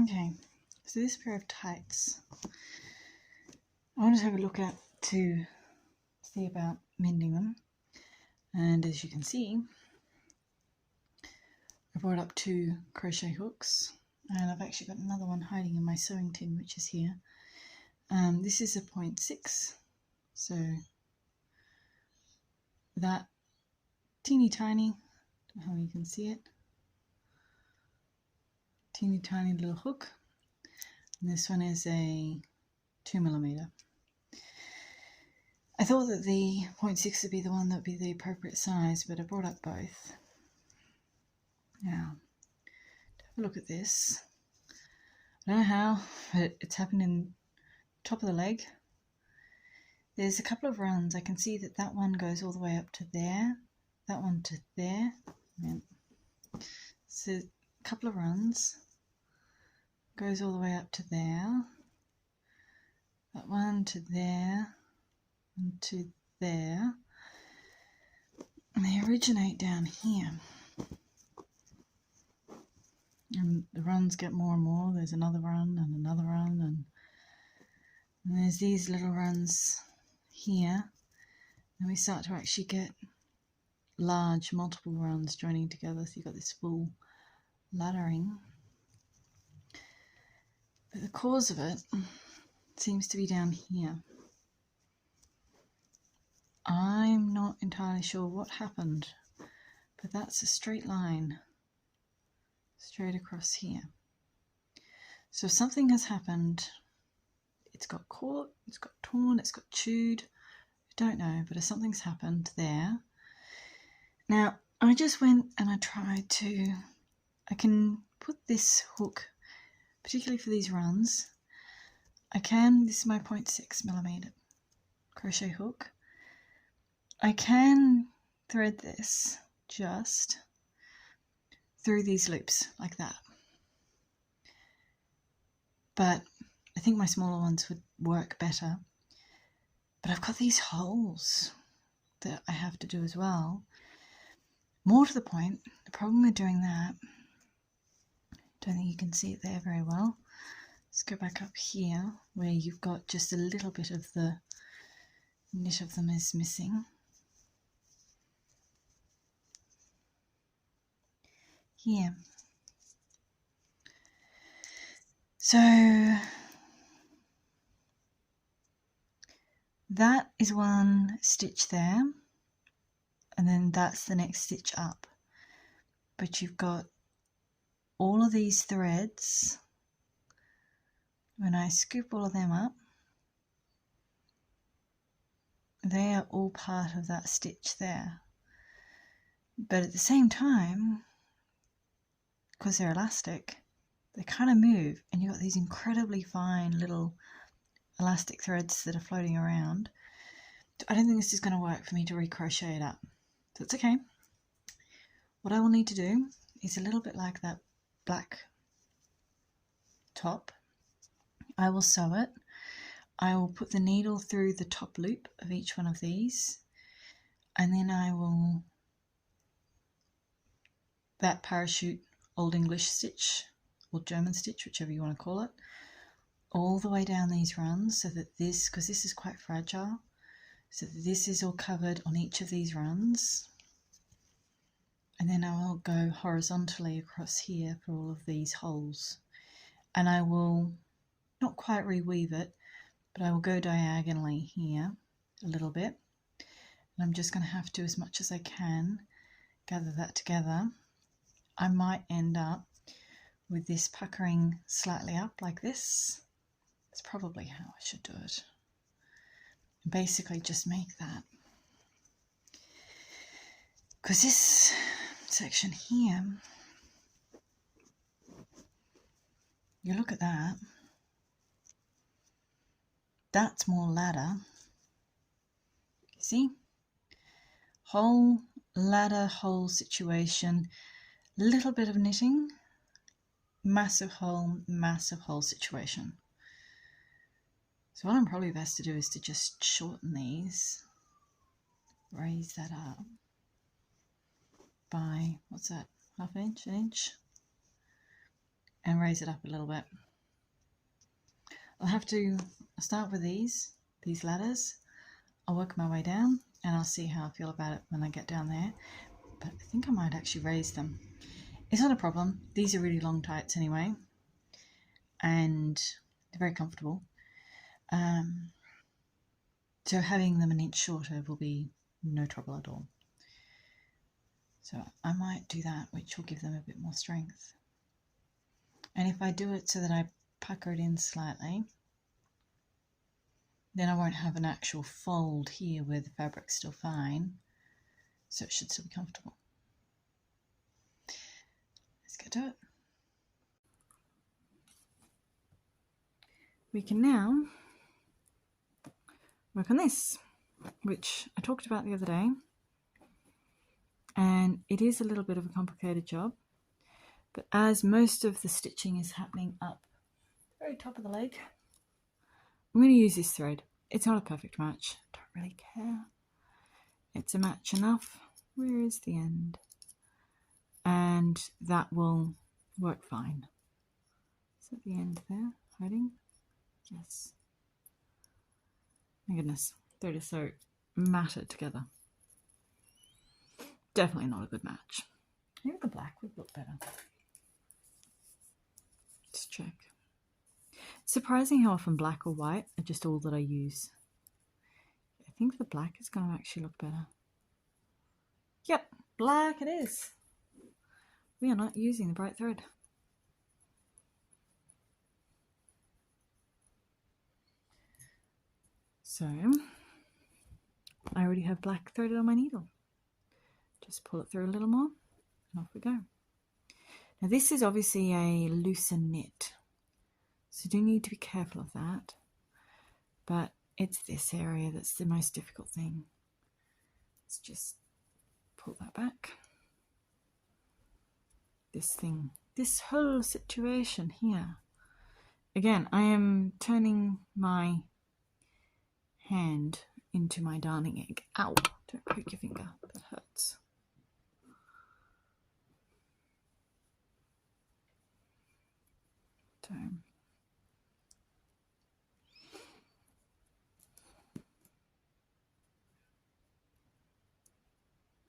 Okay, so this pair of tights I want to have a look at to see about mending them. And as you can see, I brought up 2 crochet hooks, and I've actually got another one hiding in my sewing tin, which is here. This is a 0.6, so that teeny tiny, I don't know how you can see it, teeny tiny little hook, and this one is a 2mm. I thought that the 0.6 would be the one that would be the appropriate size, but I brought up both. Now, to have a look at this, I don't know how, but it's happened in top of the leg. There's a couple of runs. I can see that that one goes all the way up to there, that one to there. So a couple of runs, goes all the way up to there, that one to there, and to there, and they originate down here. And the runs get more and more. There's another run and another run, and there's these little runs here, and we start to actually get large multiple runs joining together, so you've got this full laddering. But the cause of it seems to be down here. I'm not entirely sure what happened, but that's a straight line straight across here. So something has happened. It's got caught, it's got torn, it's got chewed. I don't know, but something's happened there. Now, I just went and I tried to, I can put this hook, particularly for these runs, this is my 0.6mm crochet hook. I can thread this just through these loops like that. But I think my smaller ones would work better. But I've got these holes that I have to do as well. More to the point, the problem with doing that, don't think you can see it there very well. Let's go back up here where you've got just a little bit of the knit of them is missing. Here. So that is one stitch there, and then that's the next stitch up. But you've got all of these threads. When I scoop all of them up, they are all part of that stitch there. But at the same time, because they're elastic, they kind of move, and you've got these incredibly fine little elastic threads that are floating around. I don't think this is going to work for me to recrochet it up, so it's okay. What I will need to do is a little bit like that black top. I will sew it. I will put the needle through the top loop of each one of these, and then I will that parachute Old English stitch or German stitch, whichever you want to call it, all the way down these runs, so that this, because this is quite fragile, so that this is all covered on each of these runs. And then I will go horizontally across here for all of these holes, and I will not quite reweave it, but I will go diagonally here a little bit, and I'm just going to have to, as much as I can, gather that together. I might end up with this puckering slightly up like this. That's probably how I should do it. Basically just make that. Because this section here, you look at that, that's more ladder. You see? Whole ladder, whole situation, little bit of knitting, massive hole situation. So what I'm probably best to do is to just shorten these, raise that up by, what's that, half inch, an inch? and raise it up a little bit. I'll have to start with these ladders. I'll work my way down and I'll see how I feel about it when I get down there. But I think I might actually raise them. It's not a problem. These are really long tights anyway. And they're very comfortable. So having them an inch shorter will be no trouble at all. So I might do that, which will give them a bit more strength. And if I do it so that I pucker it in slightly, then I won't have an actual fold here where the fabric's still fine, so it should still be comfortable. Let's get to it. We can now work on this, which I talked about the other day, and it is a little bit of a complicated job, but as most of the stitching is happening up the very top of the leg, I'm going to use this thread. It's not a perfect match, don't really care. It's a match enough. Where is the end? And that will work fine. Is that the end there, hiding? Yes. My goodness, they're just so matted together. Definitely not a good match. Maybe the black would look better. Let's check. Surprising how often black or white are just all that I use. I think the black is going to actually look better. Yep, black it is. We are not using the bright thread. So, I already have black threaded on my needle. Just pull it through a little more and off we go. Now this is obviously a looser knit, so do need to be careful of that, but it's this area that's the most difficult thing. Let's just pull that back. This whole situation here. Again, I am turning my hand into my darning egg. Ow, don't poke your finger, that hurts. So,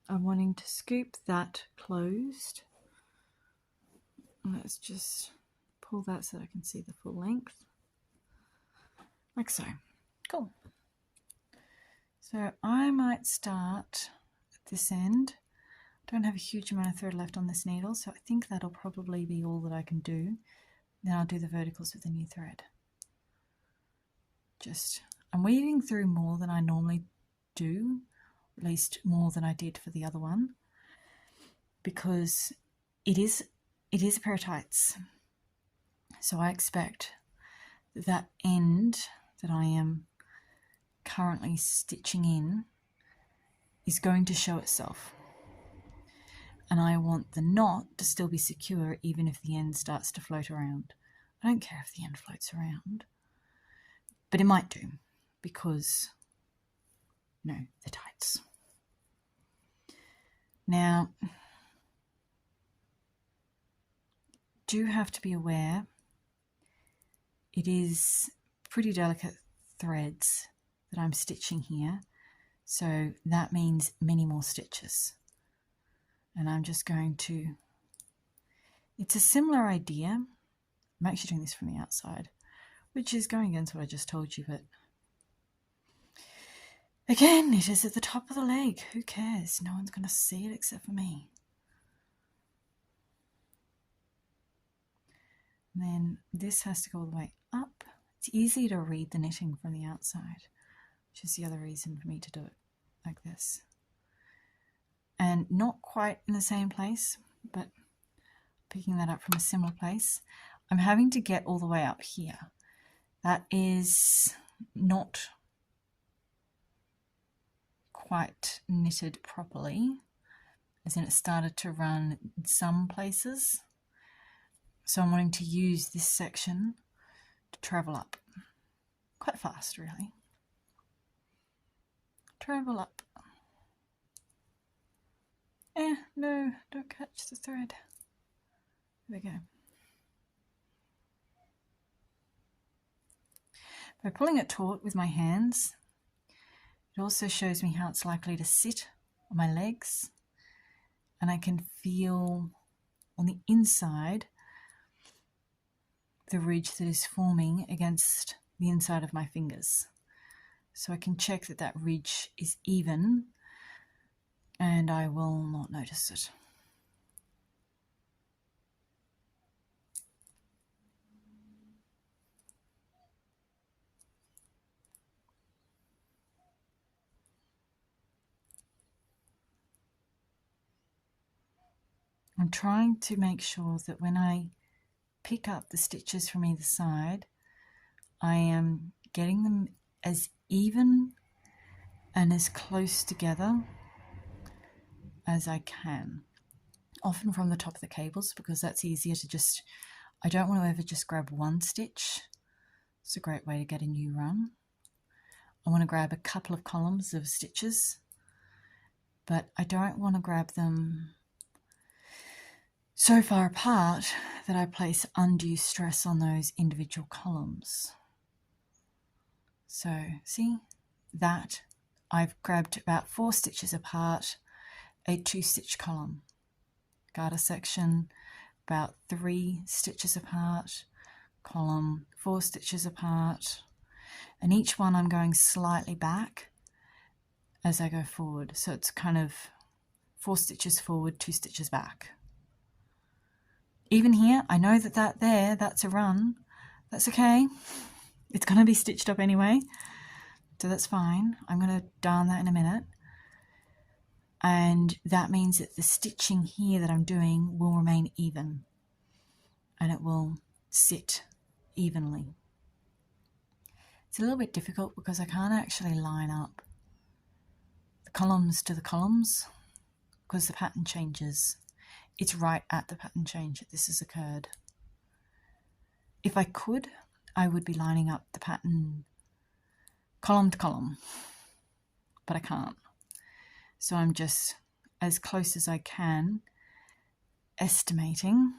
I'm wanting to scoop that closed. Let's just pull that so that I can see the full length. Like so. Cool. So I might start at this end. I don't have a huge amount of thread left on this needle, so I think that'll probably be all that I can do. Then I'll do the verticals with a new thread. I'm weaving through more than I normally do, at least more than I did for the other one, because it is a pair of tights. So I expect that end that I am currently stitching in is going to show itself. And I want the knot to still be secure even if the end starts to float around. I don't care if the end floats around, but it might do because, no, they're tights. Now, do have to be aware it is pretty delicate threads that I'm stitching here, so that means many more stitches. And I'm just going to, it's a similar idea. I'm actually doing this from the outside, which is going against what I just told you, but again, it is at the top of the leg. Who cares? No one's going to see it except for me. And then this has to go all the way up. It's easy to read the knitting from the outside, which is the other reason for me to do it like this. And not quite in the same place, but picking that up from a similar place. I'm having to get all the way up here. That is not quite knitted properly, as in it started to run in some places. So I'm wanting to use this section to travel up. Quite fast, really. Travel up. No, don't catch the thread. There we go. By pulling it taut with my hands, it also shows me how it's likely to sit on my legs, and I can feel on the inside the ridge that is forming against the inside of my fingers. So I can check that that ridge is even, and I will not notice it. I'm trying to make sure that when I pick up the stitches from either side, I am getting them as even and as close together as I can. Often from the top of the cables, because that's easier to just, I don't want to ever just grab one stitch. It's a great way to get a new run. I want to grab a couple of columns of stitches, but I don't want to grab them so far apart that I place undue stress on those individual columns. So see that I've grabbed about 4 stitches apart, a 2-stitch column. Garter section about 3 stitches apart, column 4 stitches apart, and each one I'm going slightly back as I go forward. So it's kind of 4 stitches forward, 2 stitches back. Even here, I know that that's a run. That's okay. It's going to be stitched up anyway, so that's fine. I'm going to darn that in a minute. And that means that the stitching here that I'm doing will remain even, and it will sit evenly. It's a little bit difficult because I can't actually line up the columns to the columns because the pattern changes. It's right at the pattern change that this has occurred. If I could, I would be lining up the pattern column to column, but I can't. So I'm just as close as I can estimating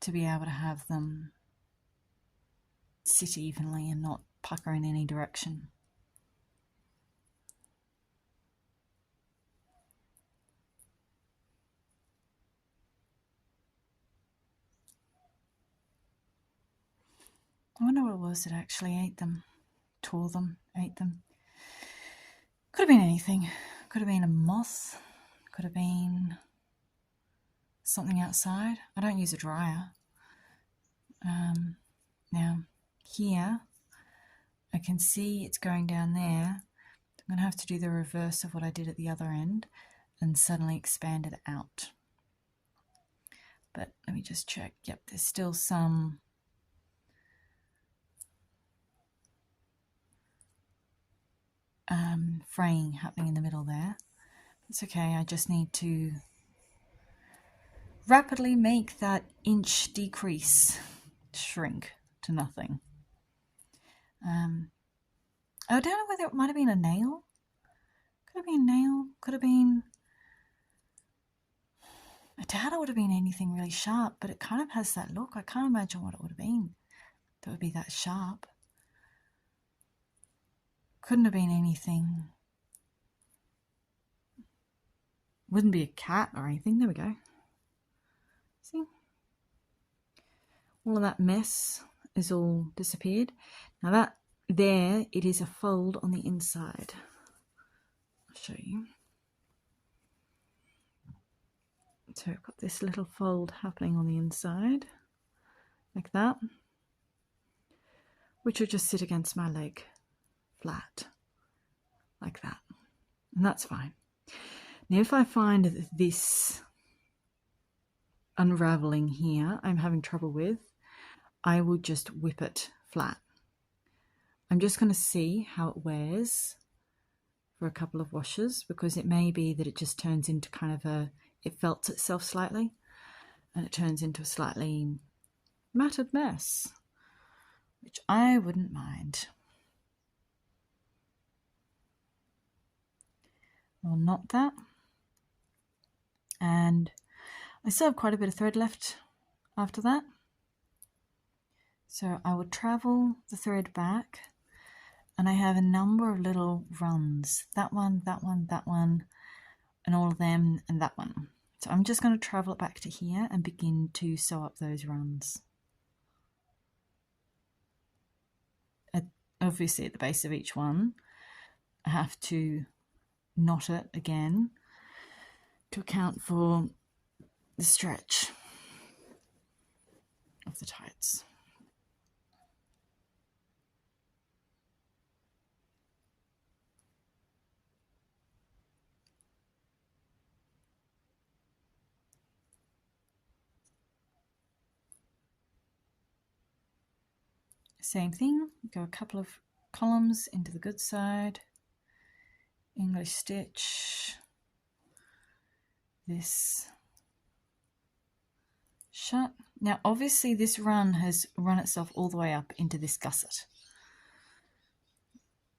to be able to have them sit evenly and not pucker in any direction. I wonder what it was that actually ate them, tore them, ate them. Could have been anything. Could have been a moth. Could have been something outside. I don't use a dryer. Now, here, I can see it's going down there. I'm going to have to do the reverse of what I did at the other end and suddenly expand it out. But let me just check. Yep, there's still some fraying happening in the middle there. It's okay, I just need to rapidly make that inch decrease shrink to nothing. I don't know whether it might have been a nail. Could have been a nail, could have been... I doubt it would have been anything really sharp, but it kind of has that look. I can't imagine what it would have been that would be that sharp. Couldn't have been anything. Wouldn't be a cat or anything. There we go. See? All of that mess is all disappeared. Now that there, it is a fold on the inside. I'll show you. So I've got this little fold happening on the inside, like that, which will just sit against my leg, flat, like that. And that's fine. Now if I find this unraveling here I'm having trouble with, I will just whip it flat. I'm just going to see how it wears for a couple of washes, because it may be that it just turns into kind of a, it felts itself slightly and it turns into a slightly matted mess, which I wouldn't mind. I'll knot that, and I still have quite a bit of thread left after that, So I would travel the thread back, and I have a number of little runs. That one, that one, that one, and all of them, and that one. So I'm just going to travel it back to here and begin to sew up those runs. Obviously at the base of each one, I have to knot it again to account for the stretch of the tights. Same thing, go a couple of columns into the good side, English stitch, this shut. Now obviously this run has run itself all the way up into this gusset.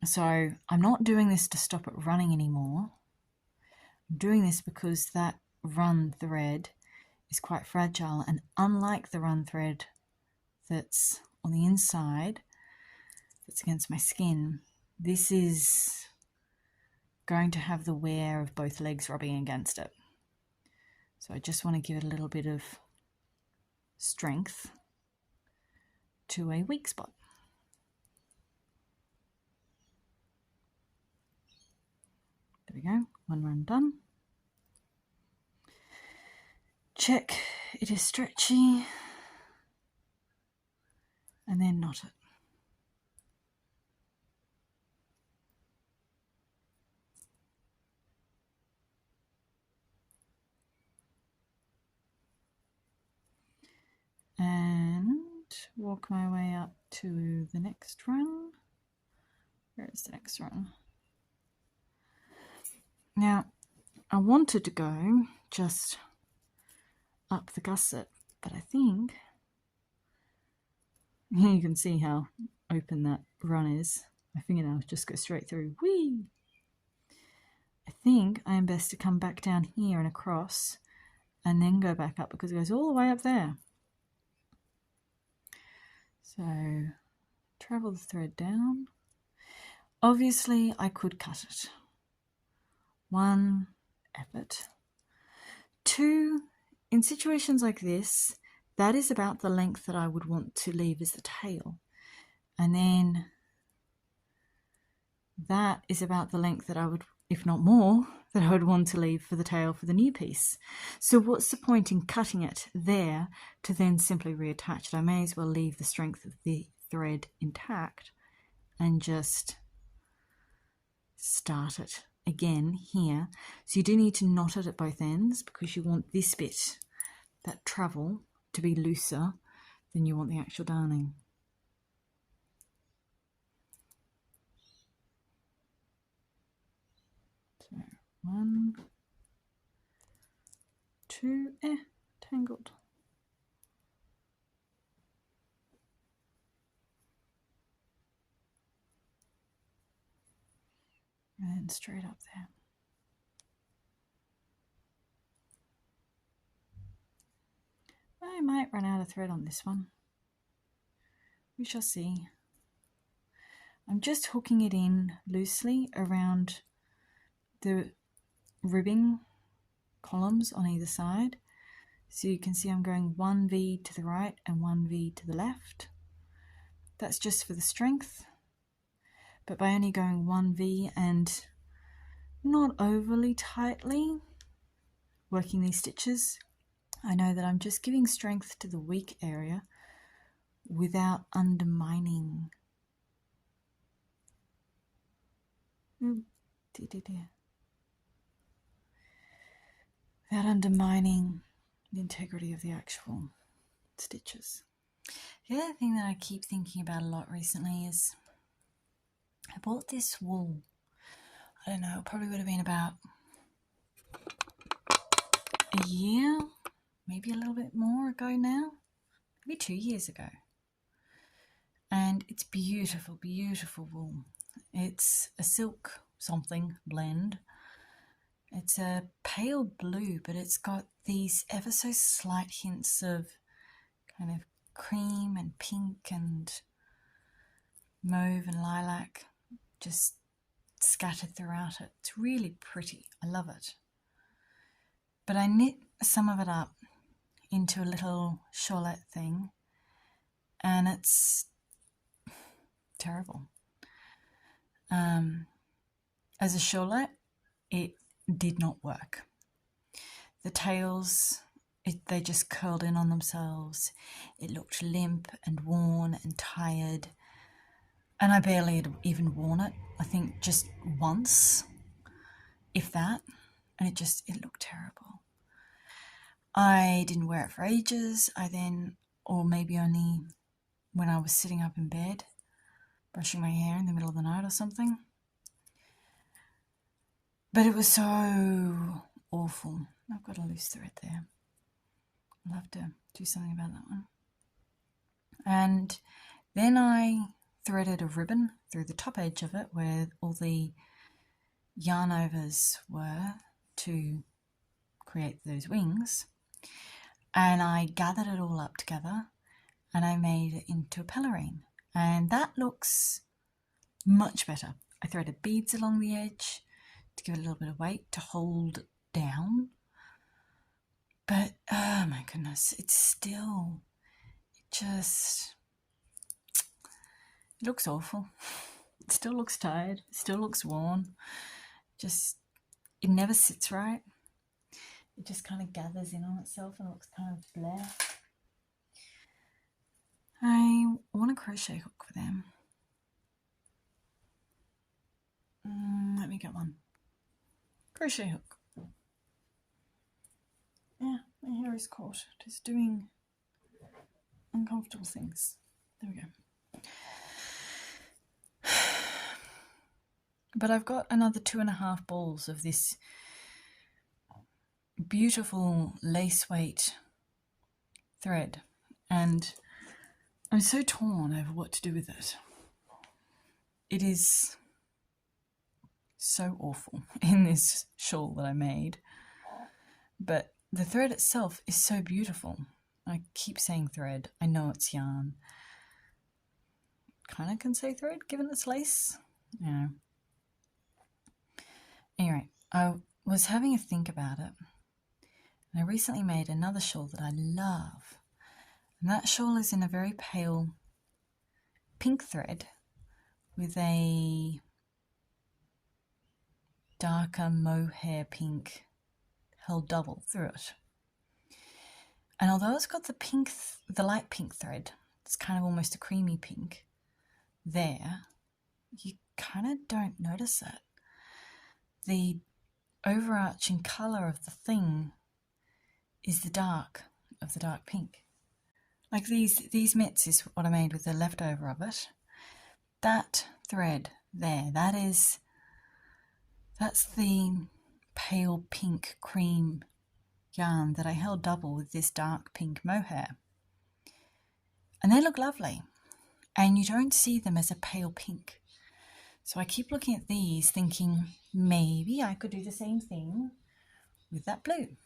So I'm not doing this to stop it running anymore. I'm doing this because that run thread is quite fragile, and unlike the run thread that's on the inside, that's against my skin, this is going to have the wear of both legs rubbing against it. So I just want to give it a little bit of strength to a weak spot. There we go, one run done. Check it is stretchy, and then knot it. And walk my way up to the next run. Where is the next run? Now, I wanted to go just up the gusset, but I think you can see how open that run is. My fingernails just go straight through. Whee! I think I am best to come back down here and across and then go back up, because it goes all the way up there. So travel the thread down. Obviously I could cut it. 1, effort. 2, in situations like this, that is about the length that I would want to leave as the tail. And then that is about the length that I would, if not more, that I would want to leave for the tail for the new piece. So what's the point in cutting it there to then simply reattach it? I may as well leave the strength of the thread intact and just start it again here. So you do need to knot it at both ends, because you want this bit, that travel, to be looser than you want the actual darning. So 1, 2, tangled. And straight up there. I might run out of thread on this one. We shall see. I'm just hooking it in loosely around the ribbing columns on either side. So you can see I'm going 1 V to the right and 1 V to the left. That's just for the strength. But by only going 1 V and not overly tightly working these stitches, I know that I'm just giving strength to the weak area without undermining. Without undermining the integrity of the actual stitches. The other thing that I keep thinking about a lot recently is I bought this wool. I don't know, it probably would have been about a year, maybe a little bit more ago now, maybe 2 years ago. And it's beautiful, beautiful wool. It's a silk something blend. It's a pale blue, but it's got these ever so slight hints of kind of cream and pink and mauve and lilac just scattered throughout it. It's really pretty. I love it. But I knit some of it up into a little shawlette thing, and it's terrible. As a shawlette, it did not work. The tails, they just curled in on themselves. It looked limp and worn and tired, and I barely had even worn it. I think just once, if that, and it looked terrible. I didn't wear it for ages. Or maybe only when I was sitting up in bed, brushing my hair in the middle of the night or something. But it was so awful. I've got a loose thread there. I'll have to do something about that one. And then I threaded a ribbon through the top edge of it where all the yarn overs were to create those wings. And I gathered it all up together and I made it into a pelerine. And that looks much better. I threaded beads along the edge to give it a little bit of weight to hold down. But, oh my goodness, it looks awful. It still looks tired. It still looks worn. It never sits right. It just kind of gathers in on itself and looks kind of bleh. I want a crochet hook for them. Let me get one. Crochet hook. Yeah, my hair is caught. It is doing uncomfortable things. There we go. But I've got another 2.5 balls of this beautiful lace weight thread, and I'm so torn over what to do with it. It is so awful in this shawl that I made, but the thread itself is so beautiful. I keep saying thread. I know it's yarn. Kind of can say thread given it's lace. Yeah. Anyway, I was having a think about it, and I recently made another shawl that I love. And that shawl is in a very pale pink thread with a darker mohair pink held double through it. And although it's got the light pink thread, it's kind of almost a creamy pink there, you kind of don't notice it. The overarching colour of the thing is the dark pink. Like these mitts is what I made with the leftover of it. That thread there, that's the pale pink cream yarn that I held double with this dark pink mohair. And they look lovely. And you don't see them as a pale pink. So I keep looking at these thinking maybe I could do the same thing with that blue.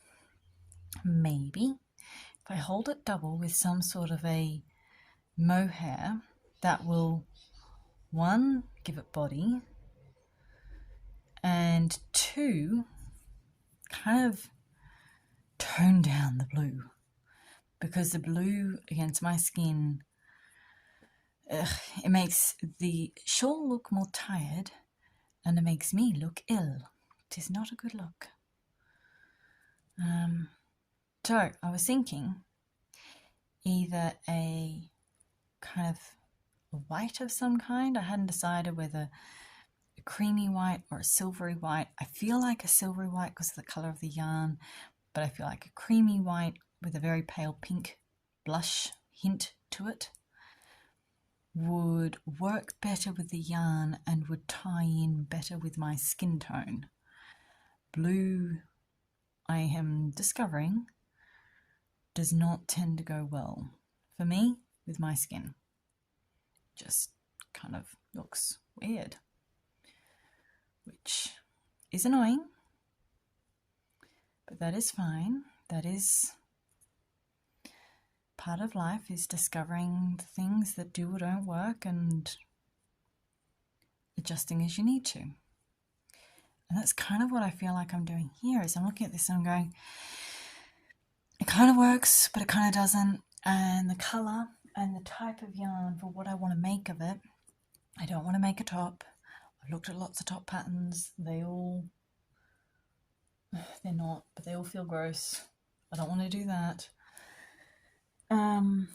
Maybe if I hold it double with some sort of a mohair, that will, 1, give it body, and 2, kind of tone down the blue, because the blue against my skin, it makes the shawl look more tired and it makes me look ill. It is not a good look. So I was thinking either a kind of a white of some kind. I hadn't decided whether a creamy white or a silvery white. I feel like a silvery white because of the colour of the yarn, but I feel like a creamy white with a very pale pink blush hint to it would work better with the yarn and would tie in better with my skin tone. Blue, I am discovering, does not tend to go well for me with my skin. Just kind of looks weird, which is annoying, but that is fine. That is part of life is discovering the things that do or don't work and adjusting as you need to. And that's kind of what I feel like I'm doing here, is I'm looking at this and I'm going, it kind of works, but it kind of doesn't. And the colour and the type of yarn for what I want to make of it, I don't want to make a top. I've looked at lots of top patterns. They're not, but they all feel gross. I don't want to do that. And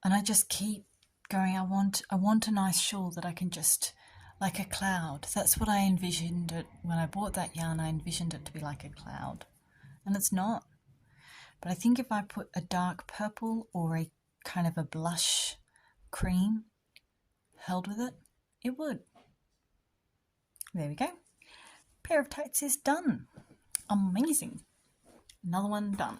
I just keep going, I want a nice shawl that I can just, like a cloud. That's what I envisioned it when I bought that yarn. I envisioned it to be like a cloud, and it's not. But I think if I put a dark purple or a kind of a blush cream held with it, it would. There we go. Pair of tights is done. Amazing. Another one done.